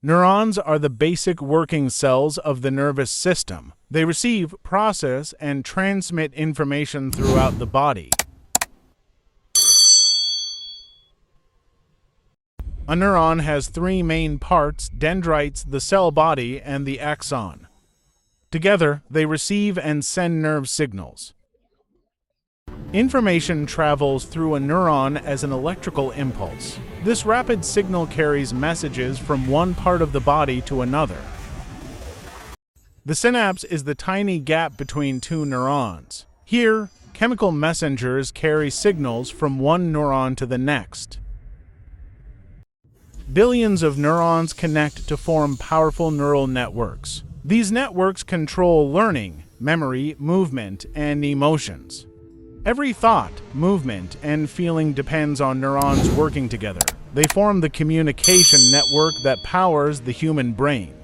Neurons are the basic working cells of the nervous system. They receive, process, and transmit information throughout the body. A neuron has three main parts: dendrites, the cell body, and the axon. Together, they receive and send nerve signals. Information travels through a neuron as an electrical impulse. This rapid signal carries messages from one part of the body to another. The synapse is the tiny gap between two neurons. Here, chemical messengers carry signals from one neuron to the next. Billions of neurons connect to form powerful neural networks. These networks control learning, memory, movement, and emotions. Every thought, movement, and feeling depends on neurons working together. They form the communication network that powers the human brain.